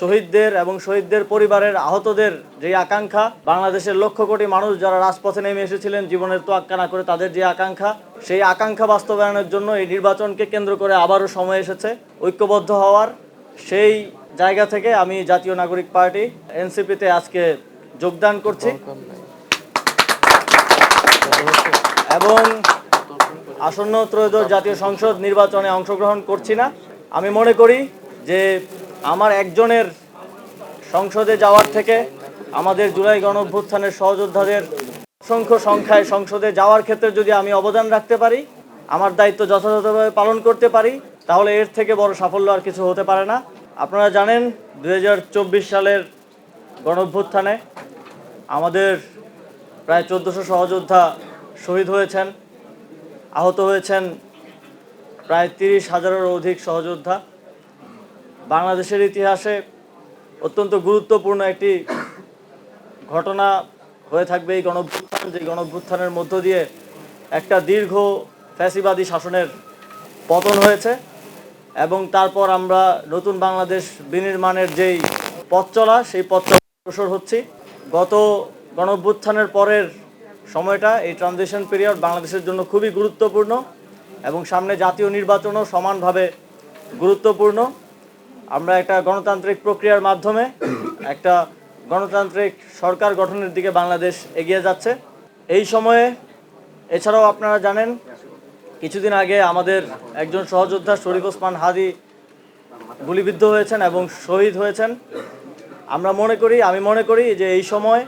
শহীদদের এবং শহীদদের পরিবারের আহতদের যে আকাঙ্ক্ষা, বাংলাদেশের লক্ষ কোটি মানুষ যারা রাজপথে নেমে এসেছিলেন জীবনের তোয়াক্কা না করে, তাদের যে আকাঙ্ক্ষা, সেই আকাঙ্ক্ষা বাস্তবায়নের জন্য এই নির্বাচনকে কেন্দ্র করে আবারও সময় এসেছে ঐক্যবদ্ধ হওয়ার। সেই জায়গা থেকে আমি জাতীয় নাগরিক পার্টি এনসিপিতে আজকে যোগদান করছি এবং আসন্ন ত্রয়োদশ জাতীয় সংসদ নির্বাচনে অংশগ্রহণ করছি না। আমি মনে করি যে আমার একজনের সংসদে যাওয়ার থেকে আমাদের জুলাই গণঅভ্যুত্থানের সহযোদ্ধাদের অসংখ্য সংখ্যায় সংসদে যাওয়ার ক্ষেত্রে যদি আমি অবদান রাখতে পারি, আমার দায়িত্ব যথাযথভাবে পালন করতে পারি, তাহলে এর থেকে বড় সাফল্য আর কিছু হতে পারে না। আপনারা জানেন 2024 সালের গণঅভ্যুত্থানে আমাদের প্রায় 1400 সহযোদ্ধা শহীদ হয়েছেন, আহত হয়েছেন প্রায় 30,000-এরও অধিক সহযোদ্ধা। বাংলাদেশের ইতিহাসে অত্যন্ত গুরুত্বপূর্ণ একটি ঘটনা হয়ে থাকবে এই গণঅভ্যুত্থান, যে গণঅভ্যুত্থানের মধ্য দিয়ে একটা দীর্ঘ ফ্যাসিবাদী শাসনের পতন হয়েছে এবং তারপর আমরা নতুন বাংলাদেশ বিনির্মাণের যেই পথ চলা, সেই পথ চলা অগ্রসর হচ্ছি। গত গণঅভ্যুত্থানের পরের সময়টা, এই ট্রানজিশন পিরিয়ড বাংলাদেশের জন্য খুবই গুরুত্বপূর্ণ এবং সামনে জাতীয় নির্বাচনও সমানভাবে গুরুত্বপূর্ণ। আমরা একটা গণতান্ত্রিক প্রক্রিয়ার মাধ্যমে একটা গণতান্ত্রিক সরকার গঠনের দিকে বাংলাদেশ এগিয়ে যাচ্ছে। এই সময়ে এছাড়াও আপনারা জানেন কিছুদিন আগে আমাদের একজন সহযোদ্ধা শরীফ ওসমান হাদি গুলিবিদ্ধ হয়েছেন এবং শহীদ হয়েছেন। আমি মনে করি যে এই সময়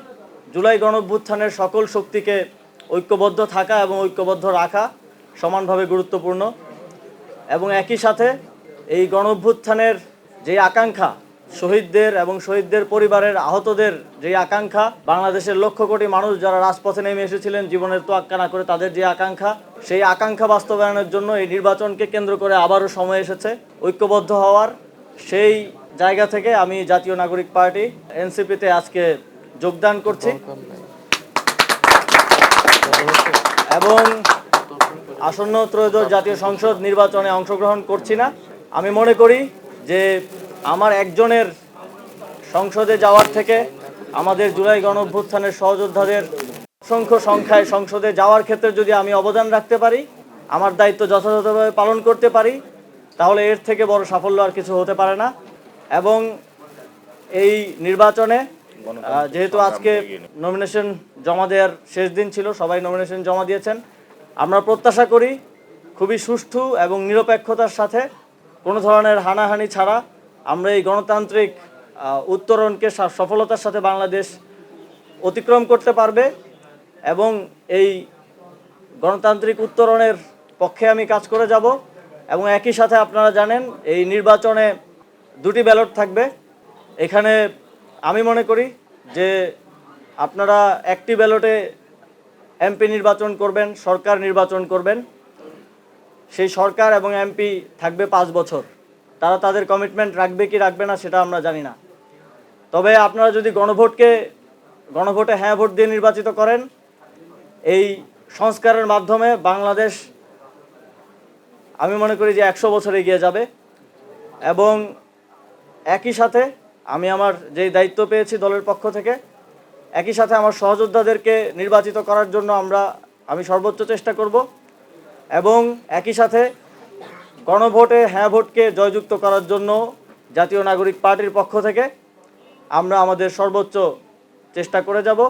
জুলাই গণঅভ্যুত্থানের সকল শক্তিকে ঐক্যবদ্ধ থাকা এবং ঐক্যবদ্ধ রাখা সমানভাবে গুরুত্বপূর্ণ এবং একই সাথে এই গণঅভ্যুত্থানের যে আকাঙ্ক্ষা, শহীদদের এবং শহীদদের পরিবারের আহতদের যে আকাঙ্ক্ষা, বাংলাদেশের লক্ষ কোটি মানুষ যারা রাজপথে নেমে এসেছিলেন জীবনের তোয়াক্কা না করে, তাদের যে আকাঙ্ক্ষা, সেই আকাঙ্ক্ষা বাস্তবায়নের জন্য এই নির্বাচনকে কেন্দ্র করে আবারও সময় এসেছে ঐক্যবদ্ধ হওয়ার। সেই জায়গা থেকে আমি জাতীয় নাগরিক পার্টি এনসিপিতে আজকে যোগদান করছি এবং আসন্ন ত্রয়োদশ জাতীয় সংসদ নির্বাচনে অংশগ্রহণ করছি না। আমি মনে করি যে আমার একজনের সংসদে যাওয়ার থেকে আমাদের জুলাই গণঅভ্যুত্থানের সহযোদ্ধাদের অসংখ্য সংখ্যায় সংসদে যাওয়ার ক্ষেত্রে যদি আমি অবদান রাখতে পারি, আমার দায়িত্ব যথাযথভাবে পালন করতে পারি, তাহলে এর থেকে বড় সাফল্য আর কিছু হতে পারে না। এবং এই নির্বাচনে যেহেতু আজকে নমিনেশন জমা দেওয়ার শেষ দিন ছিল, সবাই নমিনেশন জমা দিয়েছেন, আমরা প্রত্যাশা করি খুবই সুষ্ঠু এবং নিরপেক্ষতার সাথে, কোনো ধরনের হানাহানি ছাড়া আমরা এই গণতান্ত্রিক উত্তরণকে সফলতার সাথে বাংলাদেশ অতিক্রম করতে পারবে এবং এই গণতান্ত্রিক উত্তরণের পক্ষে আমি কাজ করে যাব। এবং একই সাথে আপনারা জানেন এই নির্বাচনে দুটি ব্যালট থাকবে। এখানে আমি মনে করি যে আপনারা একটি ব্যালটে এমপি নির্বাচন করবেন, সরকার নির্বাচন করবেন। সেই সরকার এবং এমপি থাকবে 5 বছর। তারা তাদের কমিটমেন্ট রাখবে কি রাখবে না সেটা আমরা জানি না। তবে আপনারা যদি গণভোটে হ্যাঁ ভোট দিয়ে নির্বাচিত করেন, এই সংস্কারের মাধ্যমে বাংলাদেশ আমি মনে করি যে 100 বছর এগিয়ে যাবে। এবং একই সাথে আমি আমার যেই দায়িত্ব পেয়েছি দলের পক্ষ থেকে, একই সাথে আমার সহযোদ্ধাদেরকে নির্বাচিত করার জন্য আমি সর্বোচ্চ চেষ্টা করব এবং একই সাথে গণভোটে হ্যাঁ ভোটকে জয়যুক্ত করার জন্য জাতীয় নাগরিক পার্টির পক্ষ থেকে আমরা আমাদের সর্বোচ্চ চেষ্টা করে যাব।